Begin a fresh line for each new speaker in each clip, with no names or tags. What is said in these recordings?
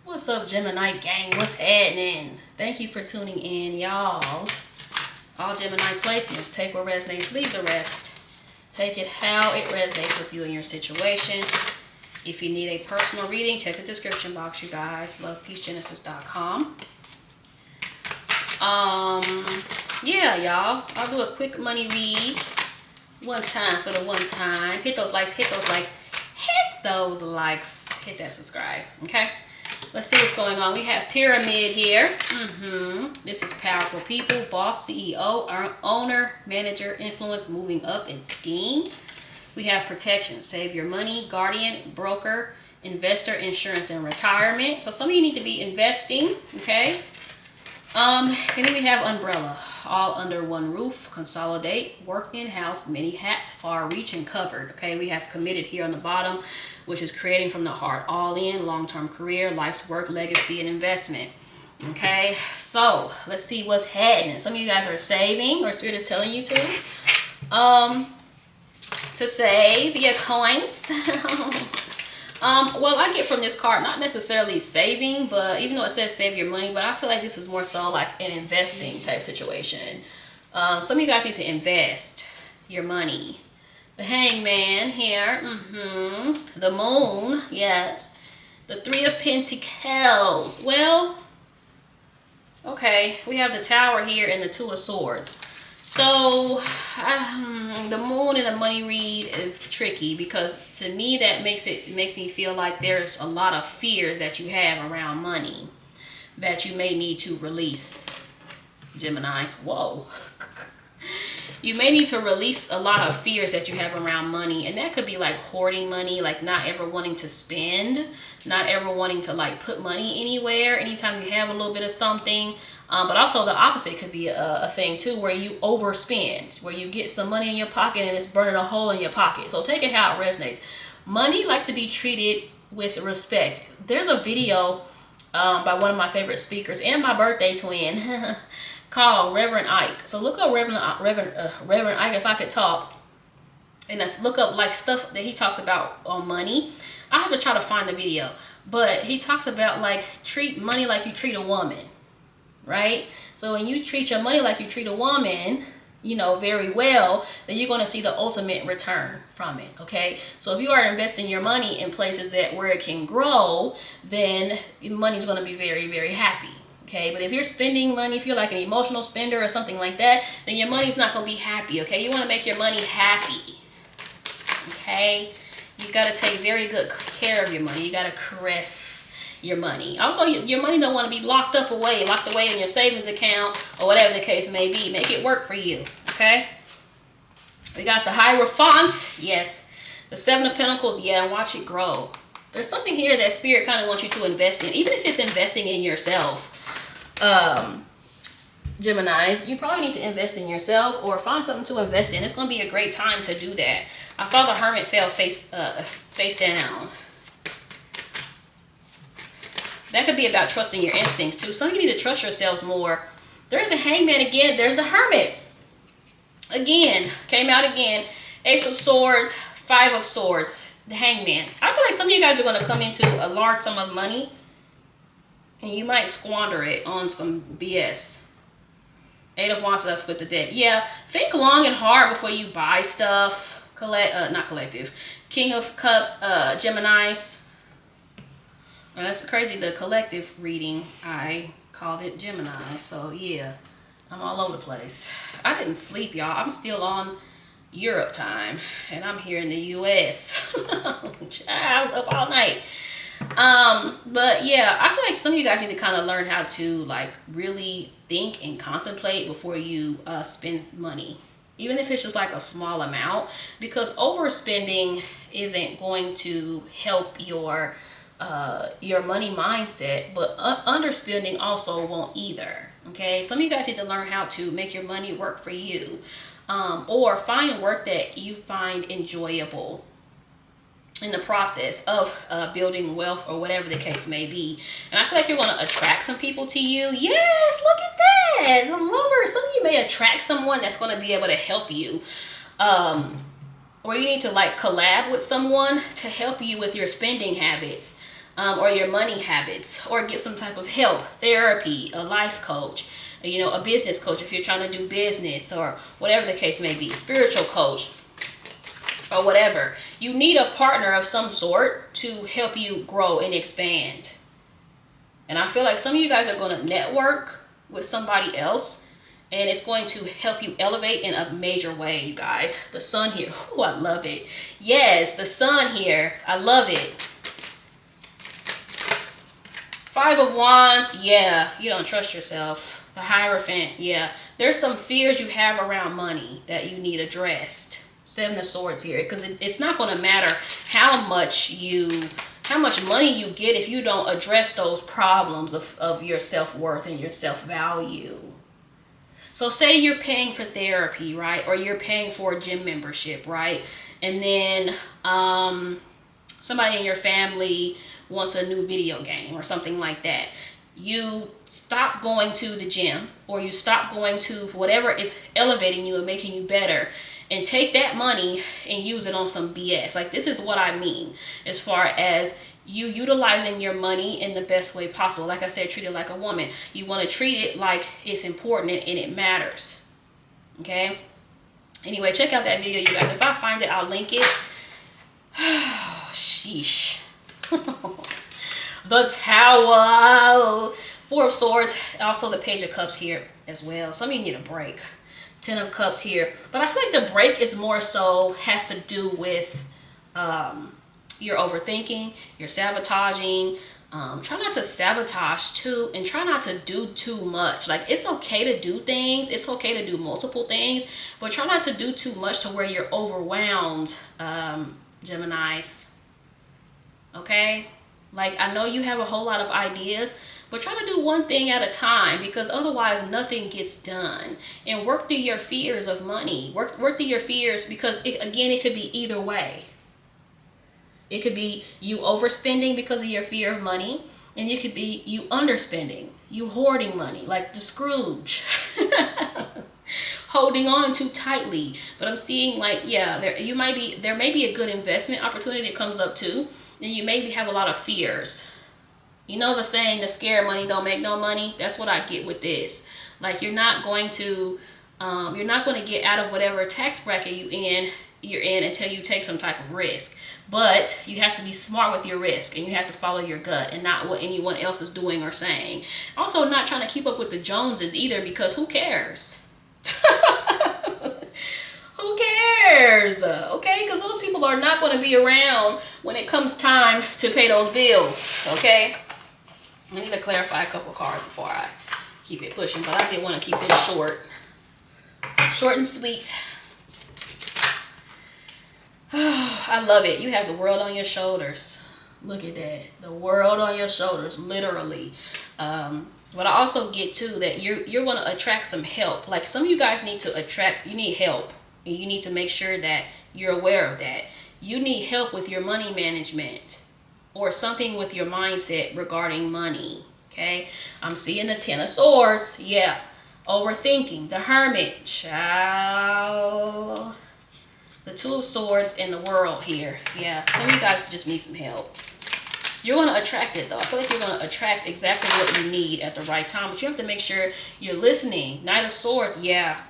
What's up, Gemini gang? What's happening? Thank you for tuning in, y'all. All Gemini placements, take what resonates, leave the rest. Take it how it resonates with you and your situation. If you need a personal reading, check the description box, you guys. LovePeaceGenesis.com. Yeah, y'all. I'll do a quick money read. One time for the one time. Hit those likes, hit those likes, hit those likes. Hit that subscribe, okay? Let's see what's going on. We have Pyramid here. This is powerful people, boss, CEO, owner, manager, influence, moving up in scheme. We have protection, save your money, guardian, broker, investor, insurance, and retirement. So some of you need to be investing, okay? And then we have umbrella, all under one roof, consolidate, work in-house, many hats, far reach and covered. Okay, we have committed here on the bottom, which is creating from the heart, all in, long-term career, life's work, legacy, and investment. Okay, so let's see what's happening. Some of you guys are saving, or Spirit is telling you to save your coins. Well, I get from this card, not necessarily saving, but even though it says save your money, but I feel like this is more so like an investing type situation. Some of you guys need to invest your money. The Hangman here, the Moon, yes. The Three of Pentacles. Well, okay, we have the Tower here and the Two of Swords. So the Moon and the money read is tricky because to me that makes me feel like there's a lot of fear that you have around money that you may need to release. Geminis, whoa. You may need to release a lot of fears that you have around money, and that could be like hoarding money, like not ever wanting to spend, not ever wanting to like put money anywhere anytime you have a little bit of something. But also the opposite could be a thing too, where you overspend, where you get some money in your pocket and it's burning a hole in your pocket. So take it how it resonates. Money likes to be treated with respect. There's a video by one of my favorite speakers and my birthday twin called Reverend Ike. So look up Reverend Ike, if I could talk, and let's look up like stuff that he talks about on money. I have to try to find the video, but he talks about like treat money like you treat a woman. Right? So when you treat your money like you treat a woman, you know, very well, then you're going to see the ultimate return from it. Okay? So if you are investing your money in places that where it can grow, then your money's going to be very, very happy. Okay? But if you're spending money, if you're like an emotional spender or something like that, then your money's not going to be happy. Okay? You want to make your money happy. Okay? You got to take very good care of your money. You got to caress your money. Also, your money don't want to be locked away in your savings account or whatever the case may be. Make it work for you. Okay? We got the Hierophant. Yes. The Seven of Pentacles. Yeah, and watch it grow. There's something here that Spirit kind of wants you to invest in. Even if it's investing in yourself. Geminis, you probably need to invest in yourself or find something to invest in. It's going to be a great time to do that. I saw the Hermit fell face down. That could be about trusting your instincts too. Some of you need to trust yourselves more. There's the Hangman again. There's the Hermit. Again. Came out again. Ace of Swords. Five of Swords. The Hangman. I feel like some of you guys are going to come into a large sum of money. And you might squander it on some BS. Eight of Wands, let's split the deck. Yeah. Think long and hard before you buy stuff. Not collective. King of Cups. Geminis. And that's crazy, the collective reading, I called it Gemini. So yeah, I'm all over the place. I didn't sleep, y'all. I'm still on Europe time, and I'm here in the US. I was up all night. But yeah, I feel like some of you guys need to kind of learn how to like really think and contemplate before you spend money. Even if it's just like a small amount, because overspending isn't going to help your money mindset, but underspending also won't either. Okay, some of you guys need to learn how to make your money work for you, or find work that you find enjoyable in the process of building wealth or whatever the case may be. And I feel like you're going to attract some people to you. Yes, look at that, the Lovers. Some of you may attract someone that's going to be able to help you, or you need to like collab with someone to help you with your spending habits. or your money habits, or get some type of help, therapy, a life coach, you know, a business coach if you're trying to do business, or whatever the case may be, spiritual coach, or whatever. You need a partner of some sort to help you grow and expand. And I feel like some of you guys are going to network with somebody else, and it's going to help you elevate in a major way, you guys. The sun here. Oh, I love it. Yes, the sun here. I love it. Five of Wands. Yeah, you don't trust yourself. The Hierophant. Yeah, there's some fears you have around money that you need addressed. Seven of Swords here, because it's not going to matter how much money you get if you don't address those problems of your self-worth and your self-value. So say you're paying for therapy, right? Or you're paying for a gym membership, right? And then somebody in your family wants a new video game or something like that. You stop going to the gym, or you stop going to whatever is elevating you and making you better, and take that money and use it on some BS. Like, this is what I mean as far as you utilizing your money in the best way possible. Like I said, treat it like a woman. You want to treat it like it's important and it matters. Okay? Anyway, check out that video, you guys. If I find it, I'll link it. Sheesh. The Tower. Four of Swords. Also the Page of Cups here as well. Some of you need a break. Ten of Cups here. But I feel like the break is more so has to do with your overthinking, your sabotaging. Try not to sabotage too, and try not to do too much. Like, it's okay to do things. It's okay to do multiple things, but try not to do too much to where you're overwhelmed, Geminis. Okay? Like, I know you have a whole lot of ideas, but try to do one thing at a time, because otherwise nothing gets done. And work through your fears of money. Work through your fears, because it could be either way. It could be you overspending because of your fear of money, and it could be you underspending, you hoarding money, like the Scrooge. Holding on too tightly. But I'm seeing, like, yeah, there may be a good investment opportunity that comes up too, and you maybe have a lot of fears. You know the saying, the scared money don't make no money? That's what I get with this. Like, you're not going to get out of whatever tax bracket you're in until you take some type of risk. But you have to be smart with your risk, and you have to follow your gut and not what anyone else is doing or saying. Also, not trying to keep up with the Joneses either, because who cares? Who cares? Okay, because those people are not going to be around when it comes time to pay those bills. Okay, I need to clarify a couple cards before I keep it pushing, but I did want to keep it short and sweet. I love it. You have the world on your shoulders. Look at that. The world on your shoulders, literally. But I also get too that you're going to attract some help. Like, some of you guys need help, and you need to make sure that you're aware of that. You need help with your money management, or something with your mindset regarding money. Okay, I'm seeing the Ten of Swords. Yeah, overthinking, the Hermit, child. The Two of Swords in the World here. Yeah, some of you guys just need some help. You're going to attract it, though. I feel like you're going to attract exactly what you need at the right time. But you have to make sure you're listening. Knight of Swords, yeah.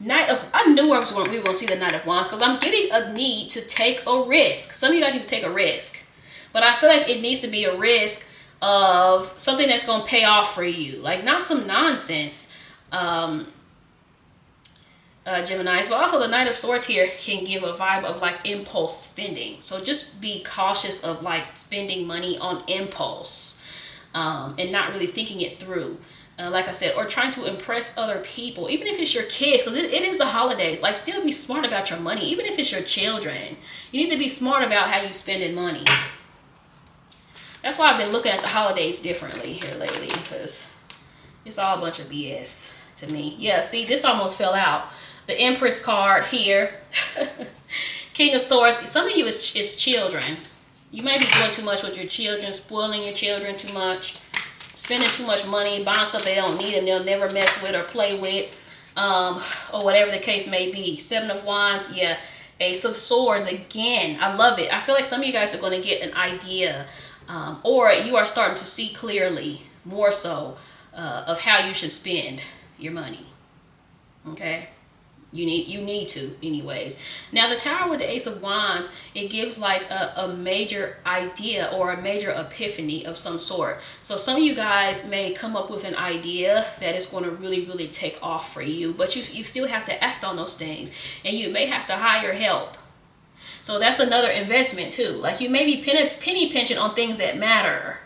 I knew we were going to see the Knight of Wands, because I'm getting a need to take a risk. Some of you guys need to take a risk. But I feel like it needs to be a risk of something that's going to pay off for you. Like, not some nonsense. Geminis, but also the Knight of Swords here can give a vibe of like impulse spending. So just be cautious of like spending money on impulse, and not really thinking it through. Like I said, or trying to impress other people, even if it's your kids, because it is the holidays. Like, still be smart about your money, even if it's your children. You need to be smart about how you spending money. That's why I've been looking at the holidays differently here lately, because it's all a bunch of BS to me. Yeah, see, this almost fell out. The Empress card here. King of Swords. Some of you is children. You may be doing too much with your children, spoiling your children too much, spending too much money, buying stuff they don't need and they'll never mess with or play with, or whatever the case may be. Seven of Wands, yeah. Ace of Swords, again. I love it. I feel like some of you guys are going to get an idea or you are starting to see clearly more so of how you should spend your money. Okay, you need to anyways. Now the Tower with the Ace of Wands, it gives like a major idea or a major epiphany of some sort. So some of you guys may come up with an idea that is going to really take off for you, but you still have to act on those things, and you may have to hire help. So that's another investment too. Like you may be penny pinching on things that matter.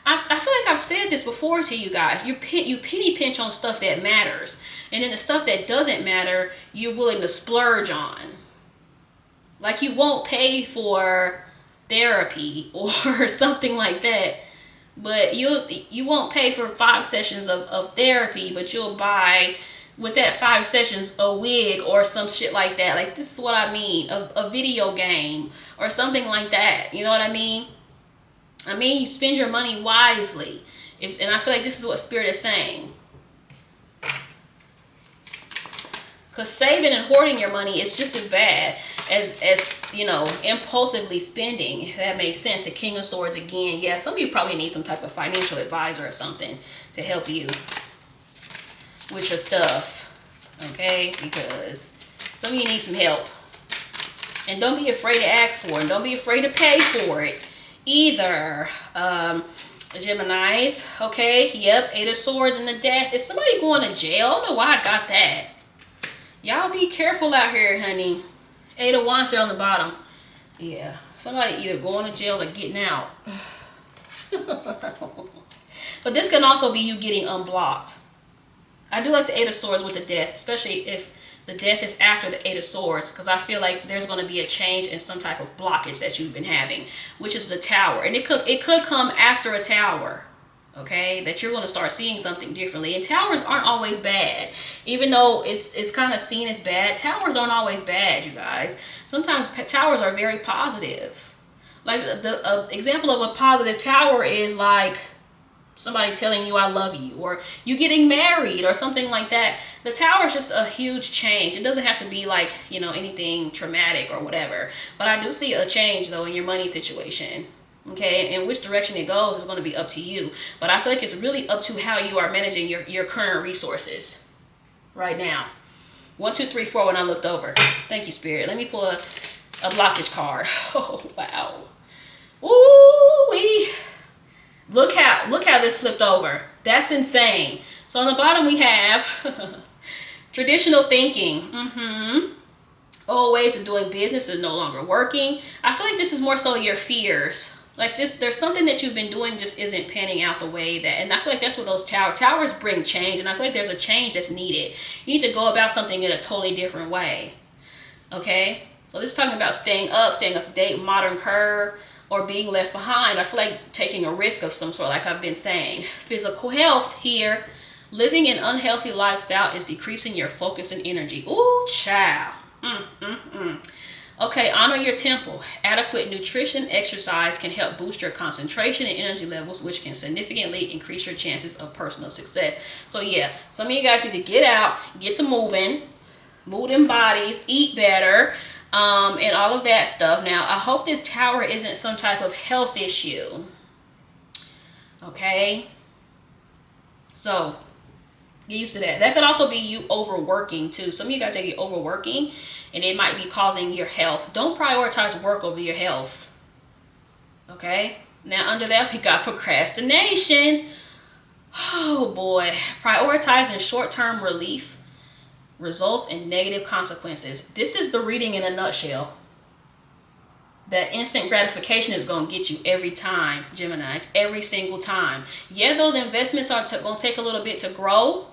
I feel like I've said this before to you guys. You penny pinch on stuff that matters. And then the stuff that doesn't matter, you're willing to splurge on. Like you won't pay for therapy or something like that. But you won't pay for 5 sessions of therapy, but you'll buy with that 5 sessions a wig or some shit like that. Like this is what I mean. A video game or something like that. You know what I mean? I mean, you spend your money wisely. And I feel like this is what Spirit is saying. Because saving and hoarding your money is just as bad as you know, impulsively spending, if that makes sense. The King of Swords again. Yeah, some of you probably need some type of financial advisor or something to help you with your stuff. Okay? Because some of you need some help. And don't be afraid to ask for it. Don't be afraid to pay for it either. Geminis. Okay, yep. 8 of Swords and the Death. Is somebody going to jail? I don't know why I got that. Y'all be careful out here, honey. 8 of Wands here on the bottom. Yeah, somebody either going to jail or getting out. But this can also be you getting unblocked. I do like the 8 of Swords with the Death, especially if the Death is after the 8 of Swords, because I feel like there's going to be a change in some type of blockage that you've been having, which is the Tower. And it could come after a Tower. Okay, that you're going to start seeing something differently. And towers aren't always bad. Even though it's kind of seen as bad, towers aren't always bad, you guys. Sometimes towers are very positive. Like the example of a positive tower is like somebody telling you I love you, or you getting married or something like that. The tower is just a huge change. It doesn't have to be like, you know, anything traumatic or whatever. But I do see a change though in your money situation. Okay, and which direction it goes is going to be up to you. But I feel like it's really up to how you are managing your current resources right now. 1, 2, 3, 4 when I looked over. Thank you, Spirit. Let me pull a blockage card. Oh, wow. Ooh-wee. Look how this flipped over. That's insane. So on the bottom we have traditional thinking. Old ways of doing business is no longer working. I feel like this is more so your fears. Like this, there's something that you've been doing just isn't panning out the way that, and I feel like that's what those towers bring change, and I feel like there's a change that's needed. You need to go about something in a totally different way. Okay? So this is talking about staying up to date, modern curve, or being left behind. I feel like taking a risk of some sort, like I've been saying. Physical health here. Living an unhealthy lifestyle is decreasing your focus and energy. Ooh, child. Okay, honor your temple. Adequate nutrition, exercise can help boost your concentration and energy levels, which can significantly increase your chances of personal success. So yeah, some of you guys need to get out, get to moving, move them bodies, eat better, and all of that stuff. Now, I hope this tower isn't some type of health issue. Okay? So, get used to that. That could also be you overworking too. Some of you guys are overworking, and it might be causing your health. Don't prioritize work over your health. Okay? Now under that we got procrastination. Oh boy. Prioritizing short-term relief results in negative consequences. This is the reading in a nutshell. That instant gratification is going to get you every time, Geminis. Every single time. Yeah, those investments are going to take a little bit to grow,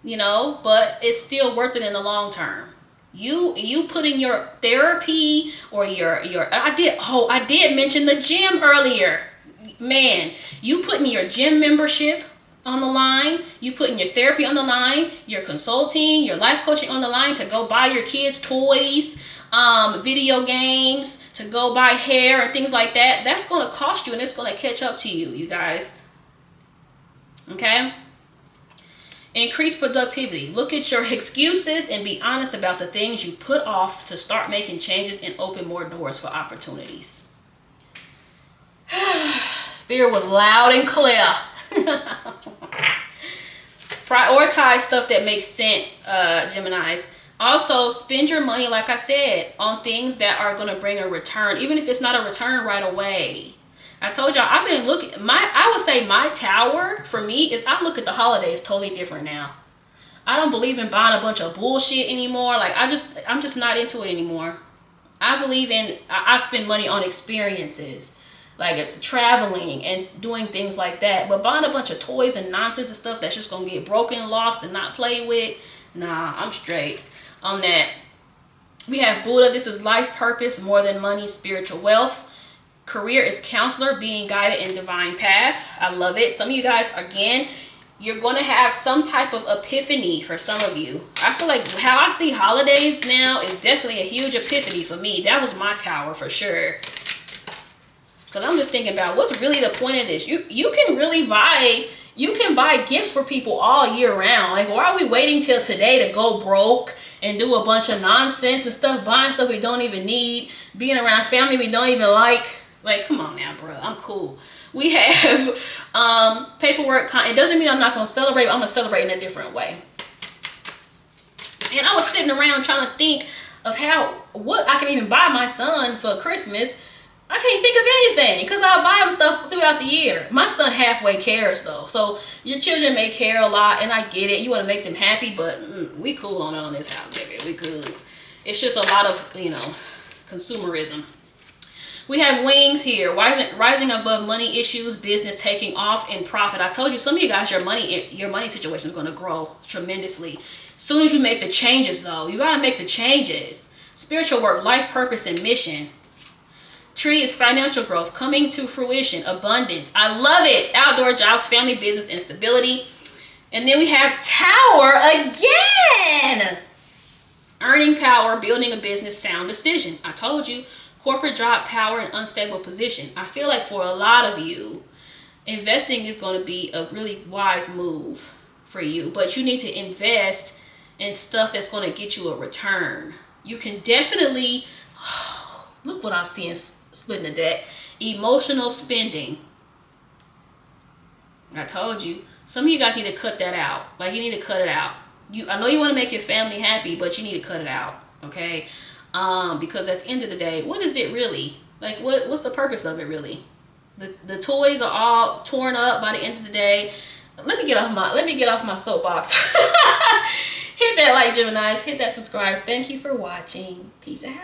you know, but it's still worth it in the long term. You put in your therapy or I did mention the gym earlier. Man, you putting your gym membership on the line, you putting your therapy on the line, your consulting, your life coaching on the line to go buy your kids toys, video games, to go buy hair and things like that. That's going to cost you, and it's going to catch up to you, you guys. Okay? Increase productivity. Look at your excuses and be honest about the things you put off to start making changes and open more doors for opportunities. Spirit was loud and clear. Prioritize stuff that makes sense, Geminis. Also, spend your money, like I said, on things that are going to bring a return, even if it's not a return right away. I told y'all, I've been looking, I would say my tower for me is I look at the holidays totally different now. I don't believe in buying a bunch of bullshit anymore. Like, I'm just not into it anymore. I believe in, I spend money on experiences, like traveling and doing things like that. But buying a bunch of toys and nonsense and stuff that's just going to get broken, lost, and not played with, nah, I'm straight on that. We have Buddha. This is life purpose, more than money, spiritual wealth. Career is counselor, being guided in divine path. I love it. Some of you guys, again, you're going to have some type of epiphany for some of you. I feel like how I see holidays now is definitely a huge epiphany for me. That was my tower for sure. Because I'm just thinking about what's really the point of this. You can really buy, you can buy gifts for people all year round. Like, why are we waiting till today to go broke and do a bunch of nonsense and stuff, buying stuff we don't even need, being around family we don't even like? Like, come on now, bro. I'm cool. We have paperwork. It doesn't mean I'm not going to celebrate, but I'm going to celebrate in a different way. And I was sitting around trying to think of what I can even buy my son for Christmas. I can't think of anything because I buy him stuff throughout the year. My son halfway cares though. So your children may care a lot, and I get it. You want to make them happy, but we cool on this house, baby. We cool. It's just a lot of, consumerism. We have wings here, rising above money issues, business taking off, and profit. I told you, some of you guys, your money situation is going to grow tremendously. As soon as you make the changes, though, you got to make the changes. Spiritual work, life purpose, and mission. Tree is financial growth, coming to fruition, abundance. I love it. Outdoor jobs, family, business, and stability. And then we have Tower again. Earning power, building a business, sound decision. I told you. Corporate job, power, and unstable position. I feel like for a lot of you, investing is going to be a really wise move for you. But you need to invest in stuff that's going to get you a return. You can definitely, look what I'm seeing splitting the deck. Emotional spending. I told you. Some of you guys need to cut that out. Like, you need to cut it out. I know you want to make your family happy, but you need to cut it out. Okay? Because at the end of the day, what is it really? Like, what's the purpose of it really? The toys are all torn up by the end of the day. Let me get off my soapbox. Hit that like, Geminis. Hit that subscribe. Thank you for watching. Peace out.